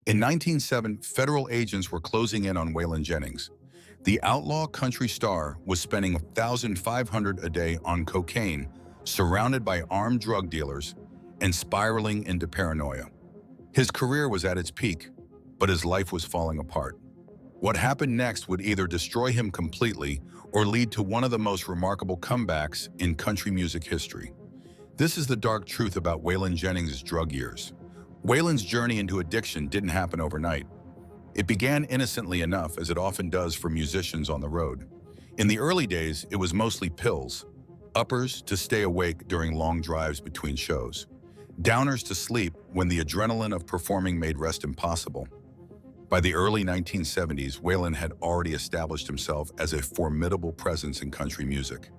In 1907, federal agents were closing in on Waylon Jennings. The outlaw country star was spending $1,500 a day on cocaine, surrounded by armed drug dealers, and spiraling into paranoia. His career was at its peak, but his life was falling apart. What happened next would either destroy him completely or lead to one of the most remarkable comebacks in country music history. This is the dark truth about Waylon Jennings' drug years. Waylon's journey into addiction didn't happen overnight. It began innocently enough, as it often does for musicians on the road. In the early days, it was mostly pills, uppers to stay awake during long drives between shows, downers to sleep when the adrenaline of performing made rest impossible. By the early 1970s, Waylon had already established himself as a formidable presence in country music.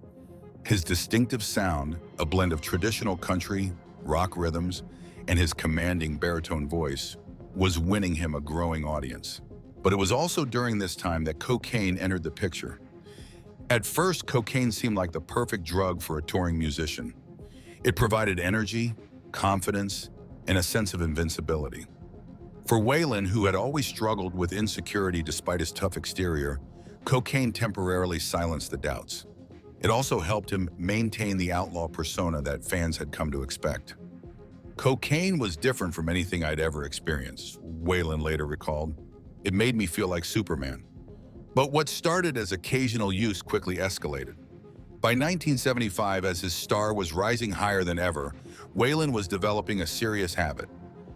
His distinctive sound, a blend of traditional country, rock rhythms, and his commanding baritone voice, was winning him a growing audience. But it was also during this time that cocaine entered the picture. At first, cocaine seemed like the perfect drug for a touring musician. It provided energy, confidence, and a sense of invincibility. For Waylon, who had always struggled with insecurity despite his tough exterior, cocaine temporarily silenced the doubts. It also helped him maintain the outlaw persona that fans had come to expect. Cocaine was different from anything I'd ever experienced, Waylon later recalled. It made me feel like Superman. But what started as occasional use quickly escalated. By 1975, as his star was rising higher than ever, Waylon was developing a serious habit.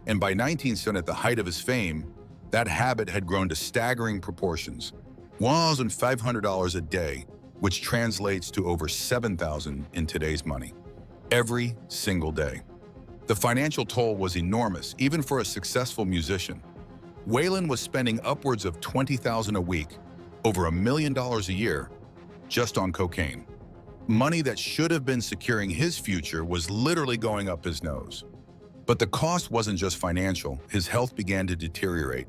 And by 1970, at the height of his fame, that habit had grown to staggering proportions. $1,500 a day, which translates to over $7,000 in today's money. Every single day. The financial toll was enormous, even for a successful musician. Waylon was spending upwards of $20,000 a week, over $1 million a year, just on cocaine. Money that should have been securing his future was literally going up his nose. But the cost wasn't just financial. His health began to deteriorate.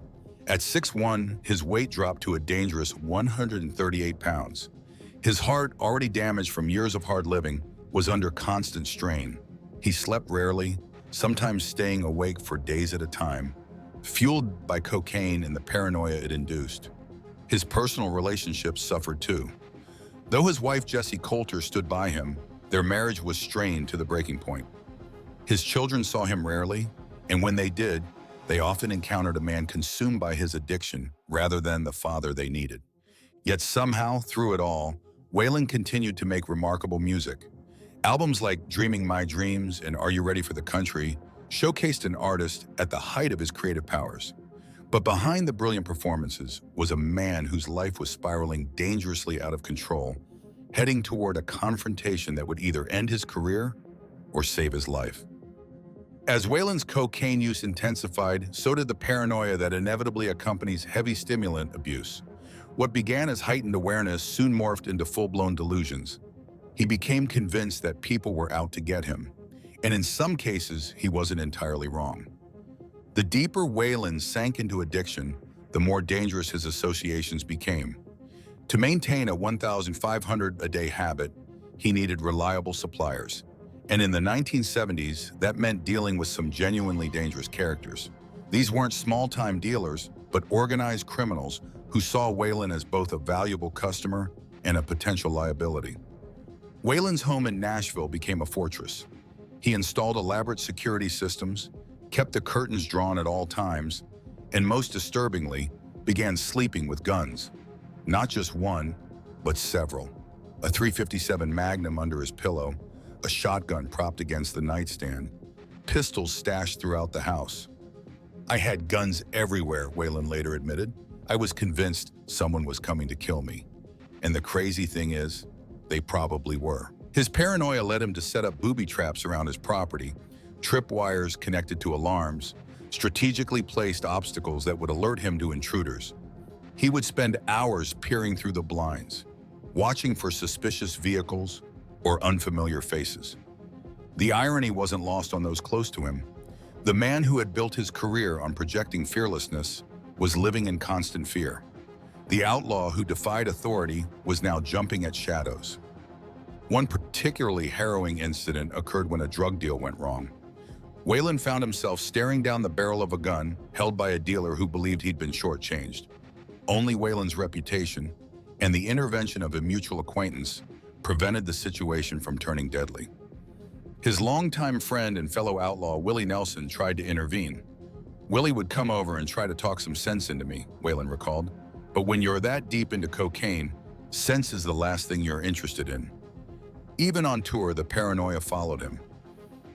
At 6'1", his weight dropped to a dangerous 138 pounds. His heart, already damaged from years of hard living, was under constant strain. He slept rarely, sometimes staying awake for days at a time, fueled by cocaine and the paranoia it induced. His personal relationships suffered too. Though his wife Jessie Coulter stood by him, their marriage was strained to the breaking point. His children saw him rarely, and when they did, they often encountered a man consumed by his addiction rather than the father they needed. Yet somehow, through it all, Waylon continued to make remarkable music. Albums like Dreaming My Dreams and Are You Ready for the Country showcased an artist at the height of his creative powers. But behind the brilliant performances was a man whose life was spiraling dangerously out of control, heading toward a confrontation that would either end his career or save his life. As Waylon's cocaine use intensified, so did the paranoia that inevitably accompanies heavy stimulant abuse. What began as heightened awareness soon morphed into full-blown delusions. He became convinced that people were out to get him, and in some cases, he wasn't entirely wrong. The deeper Waylon sank into addiction, the more dangerous his associations became. To maintain a $1,500 a day habit, he needed reliable suppliers. And in the 1970s, that meant dealing with some genuinely dangerous characters. These weren't small-time dealers, but organized criminals who saw Waylon as both a valuable customer and a potential liability. Waylon's home in Nashville became a fortress. He installed elaborate security systems, kept the curtains drawn at all times, and most disturbingly, began sleeping with guns. Not just one, but several. A .357 Magnum under his pillow, a shotgun propped against the nightstand, pistols stashed throughout the house. "I had guns everywhere," Waylon later admitted. "I was convinced someone was coming to kill me. And the crazy thing is, they probably were." His paranoia led him to set up booby traps around his property, tripwires connected to alarms, strategically placed obstacles that would alert him to intruders. He would spend hours peering through the blinds, watching for suspicious vehicles or unfamiliar faces. The irony wasn't lost on those close to him. The man who had built his career on projecting fearlessness was living in constant fear. The outlaw who defied authority was now jumping at shadows. One particularly harrowing incident occurred when a drug deal went wrong. Waylon found himself staring down the barrel of a gun held by a dealer who believed he'd been shortchanged. Only Waylon's reputation and the intervention of a mutual acquaintance prevented the situation from turning deadly. His longtime friend and fellow outlaw, Willie Nelson, tried to intervene. "Willie would come over and try to talk some sense into me," Waylon recalled. "But when you're that deep into cocaine, sense is the last thing you're interested in." Even on tour, the Paranoia followed him.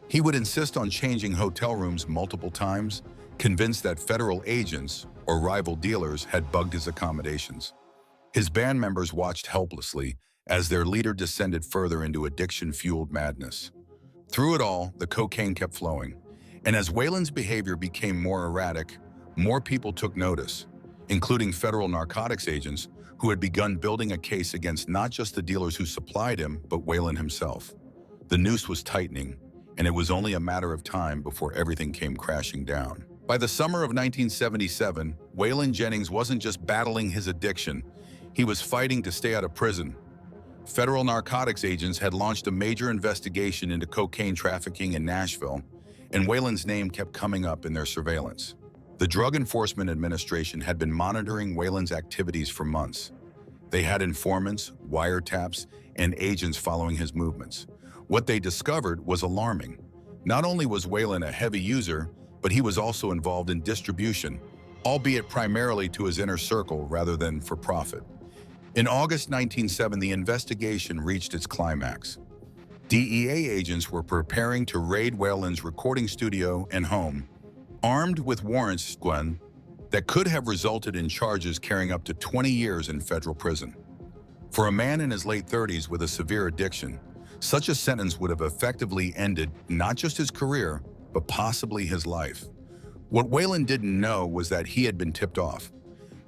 He would insist on changing hotel rooms multiple times, convinced that federal agents or rival dealers had bugged his accommodations. His band members watched helplessly as their leader descended further into addiction-fueled madness. Through it all, the cocaine kept flowing, and as Waylon's behavior became more erratic, more people took notice, including federal narcotics agents who had begun building a case against not just the dealers who supplied him, but Waylon himself. The noose was tightening, and it was only a matter of time before everything came crashing down. By the summer of 1977, Waylon Jennings wasn't just battling his addiction, he was fighting to stay out of prison. Federal narcotics agents had launched a major investigation into cocaine trafficking in Nashville, and Waylon's name kept coming up in their surveillance. The Drug Enforcement Administration had been monitoring Waylon's activities for months. They had informants, wiretaps, and agents following his movements. What they discovered was alarming. Not only was Waylon a heavy user, but he was also involved in distribution, albeit primarily to his inner circle rather than for profit. In August 1970, the investigation reached its climax. DEA agents were preparing to raid Waylon's recording studio and home, armed with warrants that could have resulted in charges carrying up to 20 years in federal prison. For a man in his late 30s with a severe addiction, such a sentence would have effectively ended not just his career, but possibly his life. What Waylon didn't know was that he had been tipped off.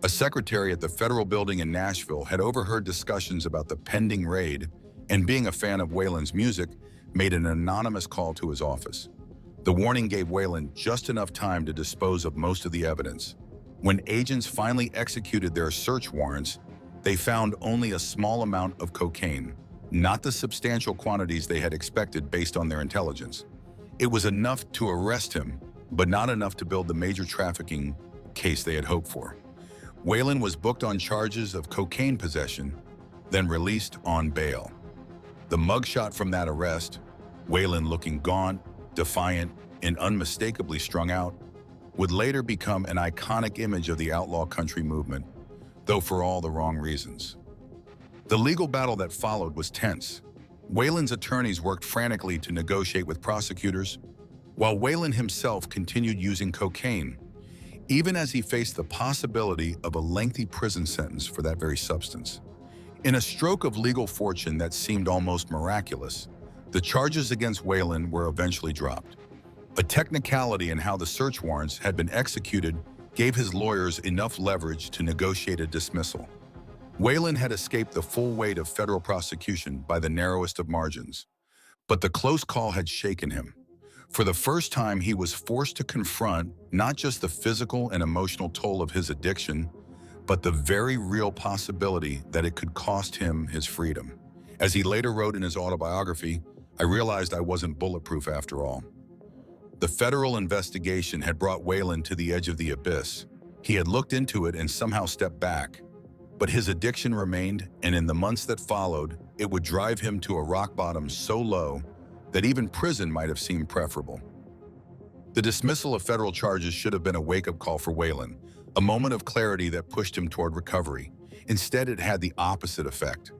A secretary at the federal building in Nashville had overheard discussions about the pending raid, and being a fan of Waylon's music, made an anonymous call to his office. The warning gave Waylon just enough time to dispose of most of the evidence. When agents finally executed their search warrants, they found only a small amount of cocaine, not the substantial quantities they had expected based on their intelligence. It was enough to arrest him, but not enough to build the major trafficking case they had hoped for. Waylon was booked on charges of cocaine possession, then released on bail. The mugshot from that arrest, Waylon looking gaunt, defiant, and unmistakably strung out, would later become an iconic image of the outlaw country movement, though for all the wrong reasons. The legal battle that followed was tense. Waylon's attorneys worked frantically to negotiate with prosecutors, while Waylon himself continued using cocaine, even as he faced the possibility of a lengthy prison sentence for that very substance. In a stroke of legal fortune that seemed almost miraculous, the charges against Waylon were eventually dropped. A technicality in how the search warrants had been executed gave his lawyers enough leverage to negotiate a dismissal. Waylon had escaped the full weight of federal prosecution by the narrowest of margins, but the close call had shaken him. For the first time, he was forced to confront not just the physical and emotional toll of his addiction, but the very real possibility that it could cost him his freedom. As he later wrote in his autobiography, "I realized I wasn't bulletproof after all." The federal investigation had brought Waylon to the edge of the abyss. He had looked into it and somehow stepped back, but his addiction remained, and in the months that followed, it would drive him to a rock bottom so low that even prison might have seemed preferable. The dismissal of federal charges should have been a wake-up call for Waylon, a moment of clarity that pushed him toward recovery. Instead, it had the opposite effect.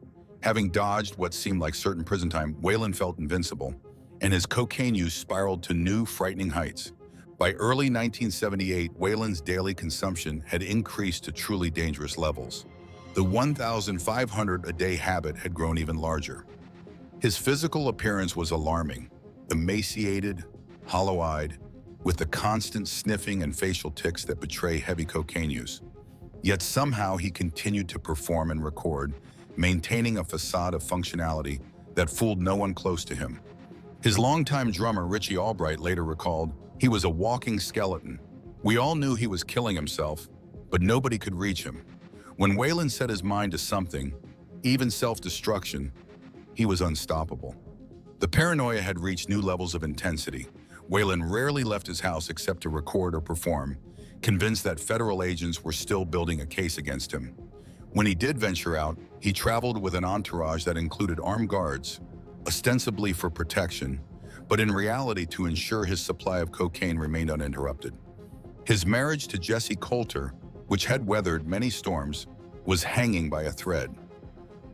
Having dodged what seemed like certain prison time, Waylon felt invincible, and his cocaine use spiraled to new, frightening heights. By early 1978, Waylon's daily consumption had increased to truly dangerous levels. The 1,500 a day habit had grown even larger. His physical appearance was alarming, emaciated, hollow-eyed, with the constant sniffing and facial tics that betray heavy cocaine use. Yet somehow he continued to perform and record, maintaining a facade of functionality that fooled no one close to him. His longtime drummer, Richie Albright, later recalled, "He was a walking skeleton. We all knew he was killing himself, but nobody could reach him. When Waylon set his mind to something, even self-destruction, he was unstoppable." The paranoia had reached new levels of intensity. Waylon rarely left his house except to record or perform, convinced that federal agents were still building a case against him. When he did venture out, he traveled with an entourage that included armed guards, ostensibly for protection, but in reality to ensure his supply of cocaine remained uninterrupted. His marriage to Jessie Coulter, which had weathered many storms, was hanging by a thread.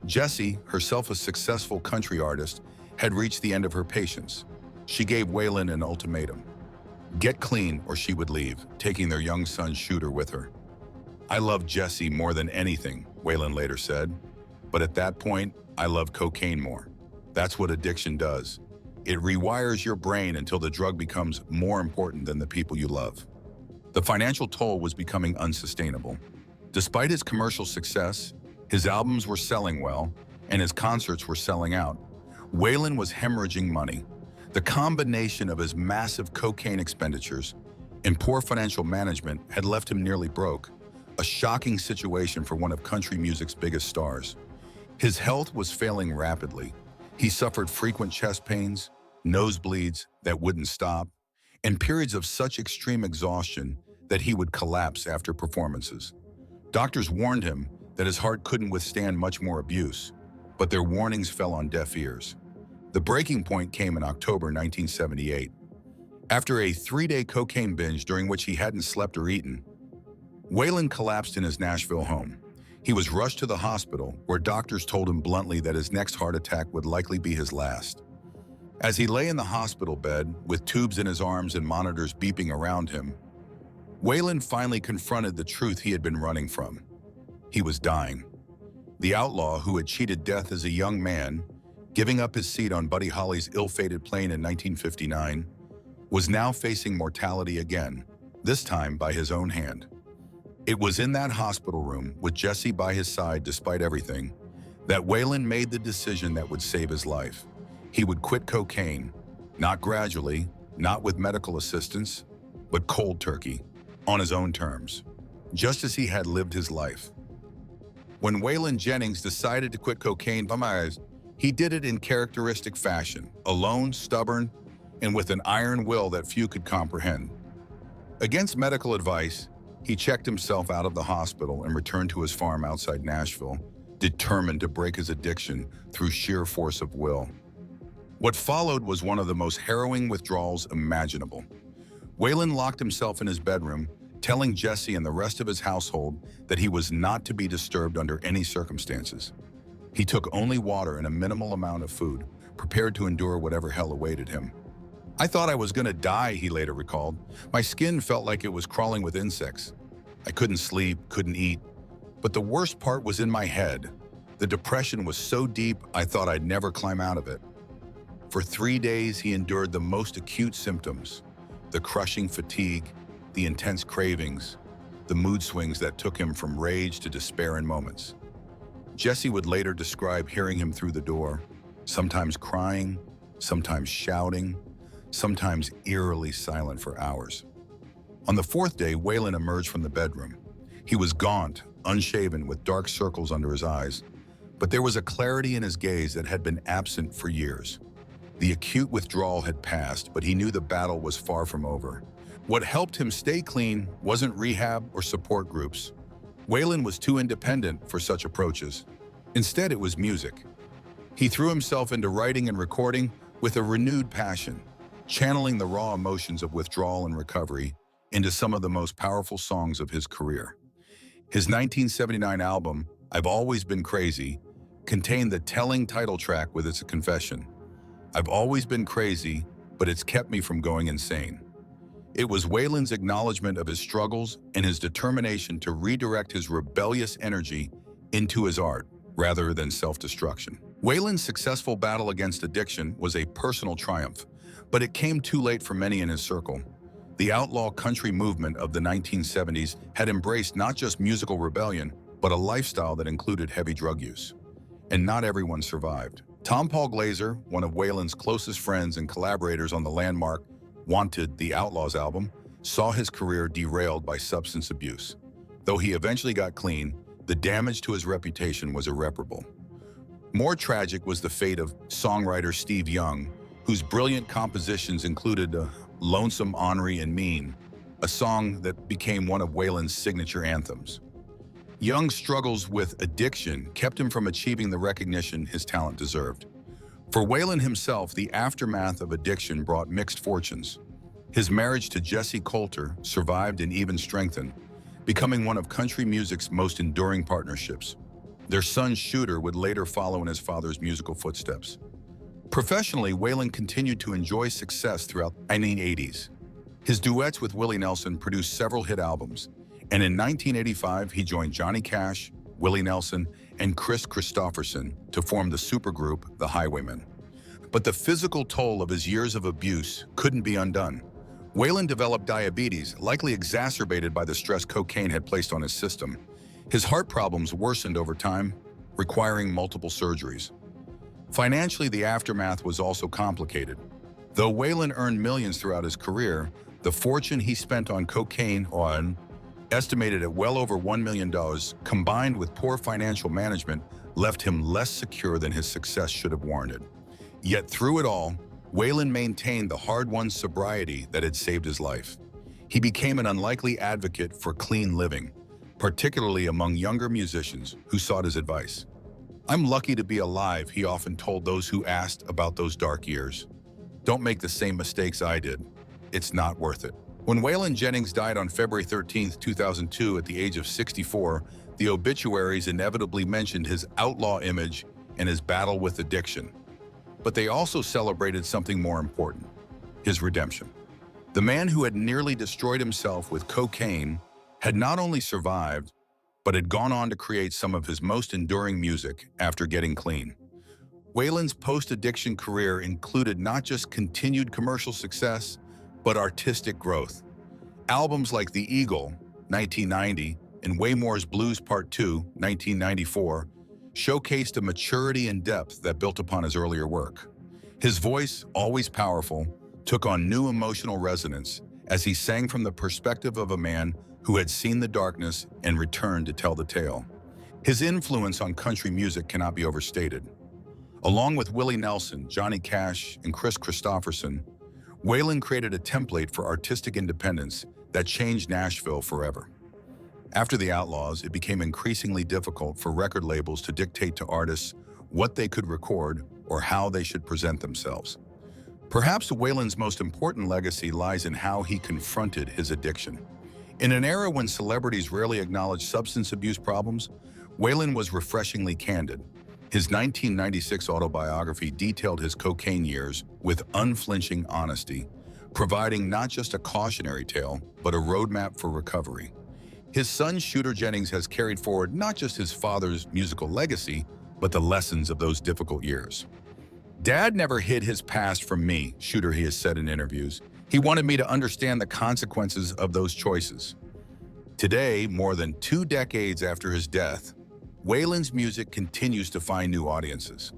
Jessie, herself a successful country artist, had reached the end of her patience. She gave Waylon an ultimatum: get clean or she would leave, taking their young son Shooter with her. "I love Jessie more than anything," Waylon later said, "but at that point, I love cocaine more. That's what addiction does. It rewires your brain until the drug becomes more important than the people you love." The financial toll was becoming unsustainable. Despite his commercial success, his albums were selling well, and his concerts were selling out. Waylon was hemorrhaging money. The combination of his massive cocaine expenditures and poor financial management had left him nearly broke, a shocking situation for one of country music's biggest stars. His health was failing rapidly. He suffered frequent chest pains, nosebleeds that wouldn't stop, and periods of such extreme exhaustion that he would collapse after performances. Doctors warned him that his heart couldn't withstand much more abuse, but their warnings fell on deaf ears. The breaking point came in October 1978. After a 3-day cocaine binge during which he hadn't slept or eaten, Waylon collapsed in his Nashville home. He was rushed to the hospital, where doctors told him bluntly that his next heart attack would likely be his last. As he lay in the hospital bed, with tubes in his arms and monitors beeping around him, Waylon finally confronted the truth he had been running from. He was dying. The outlaw who had cheated death as a young man, giving up his seat on Buddy Holly's ill-fated plane in 1959, was now facing mortality again, this time by his own hand. It was in that hospital room, with Jessie by his side despite everything, that Waylon made the decision that would save his life. He would quit cocaine, not gradually, not with medical assistance, but cold turkey, on his own terms, just as he had lived his life. When Waylon Jennings decided to quit cocaine, he did it in characteristic fashion, alone, stubborn, and with an iron will that few could comprehend. Against medical advice, he checked himself out of the hospital and returned to his farm outside Nashville, determined to break his addiction through sheer force of will. What followed was one of the most harrowing withdrawals imaginable. Waylon locked himself in his bedroom, telling Jessie and the rest of his household that he was not to be disturbed under any circumstances. He took only water and a minimal amount of food, prepared to endure whatever hell awaited him. "I thought I was gonna die," he later recalled. "My skin felt like it was crawling with insects. I couldn't sleep, couldn't eat. But the worst part was in my head. The depression was so deep, I thought I'd never climb out of it." For 3 days, he endured the most acute symptoms: the crushing fatigue, the intense cravings, the mood swings that took him from rage to despair in moments. Jessie would later describe hearing him through the door, sometimes crying, sometimes shouting, sometimes eerily silent for hours. On the 4th day, Waylon emerged from the bedroom. He was gaunt, unshaven, with dark circles under his eyes, but there was a clarity in his gaze that had been absent for years. The acute withdrawal had passed, but he knew the battle was far from over. What helped him stay clean wasn't rehab or support groups. Waylon was too independent for such approaches. Instead, it was music. He threw himself into writing and recording with a renewed passion, channeling the raw emotions of withdrawal and recovery into some of the most powerful songs of his career. His 1979 album, I've Always Been Crazy, contained the telling title track with its confession: "I've always been crazy, but it's kept me from going insane." It was Waylon's acknowledgement of his struggles and his determination to redirect his rebellious energy into his art, rather than self-destruction. Waylon's successful battle against addiction was a personal triumph, but it came too late for many in his circle. The outlaw country movement of the 1970s had embraced not just musical rebellion, but a lifestyle that included heavy drug use. And not everyone survived. Tom Paul Glaser, one of Waylon's closest friends and collaborators on the landmark Wanted, the Outlaws album, saw his career derailed by substance abuse. Though he eventually got clean, the damage to his reputation was irreparable. More tragic was the fate of songwriter Steve Young, whose brilliant compositions included Lonesome, Ornery, and Mean, a song that became one of Waylon's signature anthems. Young's struggles with addiction kept him from achieving the recognition his talent deserved. For Waylon himself, the aftermath of addiction brought mixed fortunes. His marriage to Jessie Coulter survived and even strengthened, becoming one of country music's most enduring partnerships. Their son Shooter would later follow in his father's musical footsteps. Professionally, Waylon continued to enjoy success throughout the 1980s. His duets with Willie Nelson produced several hit albums, and in 1985 he joined Johnny Cash, Willie Nelson, and Kris Kristofferson to form the supergroup The Highwaymen. But the physical toll of his years of abuse couldn't be undone. Waylon developed diabetes, likely exacerbated by the stress cocaine had placed on his system. His heart problems worsened over time, requiring multiple surgeries. Financially, the aftermath was also complicated. Though Waylon earned millions throughout his career, the fortune he spent on cocaine, estimated at well over $1 million, combined with poor financial management, left him less secure than his success should have warranted. Yet through it all, Waylon maintained the hard-won sobriety that had saved his life. He became an unlikely advocate for clean living, particularly among younger musicians who sought his advice. "I'm lucky to be alive," he often told those who asked about those dark years. "Don't make the same mistakes I did. It's not worth it." When Waylon Jennings died on February 13, 2002, at the age of 64, the obituaries inevitably mentioned his outlaw image and his battle with addiction. But they also celebrated something more important: his redemption. The man who had nearly destroyed himself with cocaine had not only survived, but had gone on to create some of his most enduring music after getting clean. Waylon's post-addiction career included not just continued commercial success, but artistic growth. Albums like The Eagle, 1990, and Waymore's Blues Part 2, 1994, showcased a maturity and depth that built upon his earlier work. His voice, always powerful, took on new emotional resonance as he sang from the perspective of a man who had seen the darkness and returned to tell the tale. His influence on country music cannot be overstated. Along with Willie Nelson, Johnny Cash, and Kris Kristofferson, Waylon created a template for artistic independence that changed Nashville forever. After the Outlaws, it became increasingly difficult for record labels to dictate to artists what they could record or how they should present themselves. Perhaps Waylon's most important legacy lies in how he confronted his addiction. In an era when celebrities rarely acknowledged substance abuse problems, Waylon was refreshingly candid. His 1996 autobiography detailed his cocaine years with unflinching honesty, providing not just a cautionary tale, but a roadmap for recovery. His son, Shooter Jennings, has carried forward not just his father's musical legacy, but the lessons of those difficult years. "Dad never hid his past from me," Shooter has said in interviews. "He wanted me to understand the consequences of those choices." Today, more than 2 decades after his death, Waylon's music continues to find new audiences.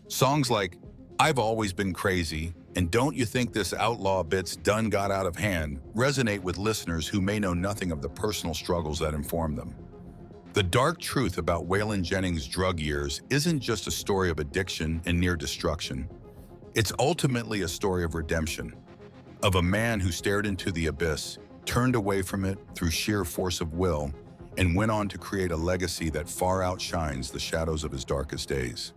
Songs like "I've Always Been Crazy" and "Don't You Think This Outlaw Bit's Done Got Out of Hand" resonate with listeners who may know nothing of the personal struggles that informed them. The dark truth about Waylon Jennings' drug years isn't just a story of addiction and near destruction. It's ultimately a story of redemption, of a man who stared into the abyss, turned away from it through sheer force of will, and went on to create a legacy that far outshines the shadows of his darkest days.